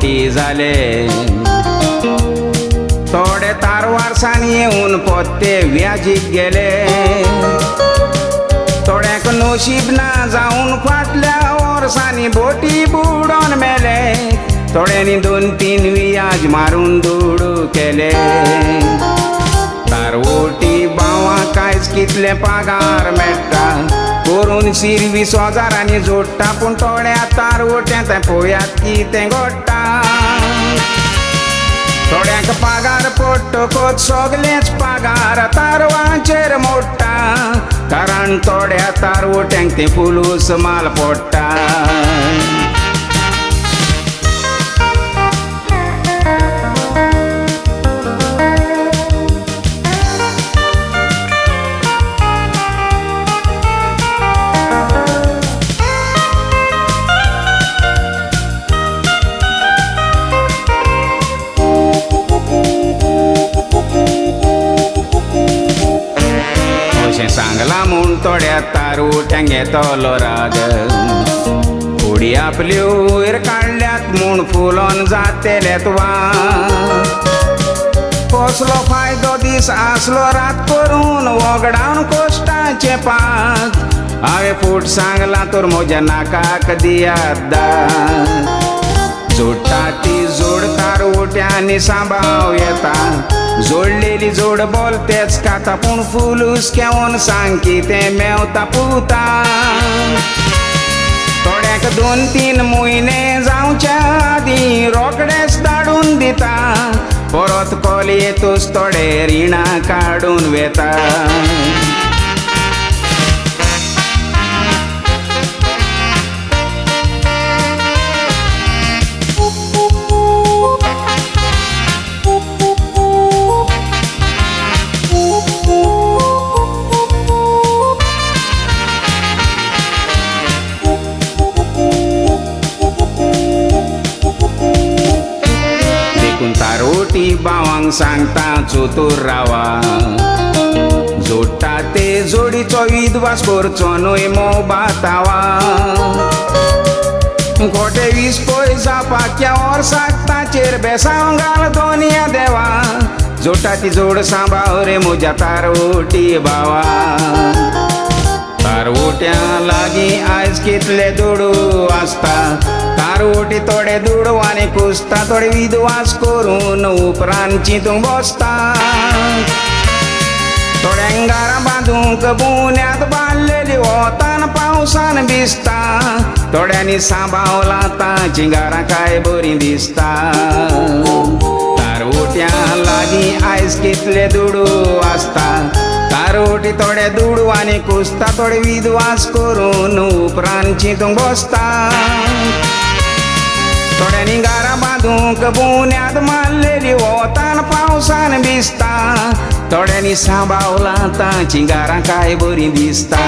मोठी जाले थोडे तार वारसांनी येऊन पोत्ते व्याजीक गेले थोड्याक नशीब ना जाऊन फाटल्या वर्सांनी बोटी बुडोन मेले थोड्यांनी 2-3 वियाज मारून दूड केले तारवोटी बावा कांयच कितले पगार मेळटा करून 20,000 जोडटा पूण थोड्या तारवोट्यांत पळयात कितें घडटा थोड्यांक पगार पडटकच सगळेच पगार तारवांचेर मोडटा कारण थोड्या तारवोट्यांक ते पुलूस माल पडटा सांगला म्हूण थोड्या तारवोट्यांक येतलो राग फुडी आपल्यो वयर काडल्यात म्हूण फुलोन जातेलेत वा कसलो फायदो दीस आसलो रात करून वगडावन कोश्टाचे पात हांवें फूट सांगला तर म्हज्या नाकाक दियात दात जोडटा ती जोड तारवोट्यांनी सांबाळ येता जोडलेली जोड बोलतेच खाता पूण फुलूस केवून सांग कितें मेवता पुता थोड्याक 2-3 म्हयने जावच्या आदीं रोकडेच धाडून दिता परत कॉल येतूच थोडे रिणां काडून वेता तारवोटी बावांक सांगता चतुर रावा जोडटा ते जोडीचो विद्वास करचो न्हय मोबातावा खोटे वीस पयसा पाक्या वर्साक ताचेर बेसांव घाल दोनिया देवा जोडटा ती जोड सांबाळ रे म्हज्या तारवोटी बावा तारवोट्यां लागीं आयज कितले दुडू आसता तारवोटी थोडे दुडू आनी कुसता थोडे विद्वास करून उपरांत चिंतूंक बसता थोड्यांक घरां बांदूंक बुन्याद बांदलेली वतान पावसान भिजता थोड्यांनी सांबाळला तांचीं घरां काय बरीं दिसता तारवोट्यां लागीं आयज कितले दुडू आसता तारवोटी थोडे दुडू आनी कुसता थोडे विद्वास करून उपरांत चिंतूंक बसता थोड्यांनी घरां बांदूंक बुन्याद मारलेली वतान पावसान भिजता थोड्यांनी सांबाळला तांचीं घरां काय बरीं दिसता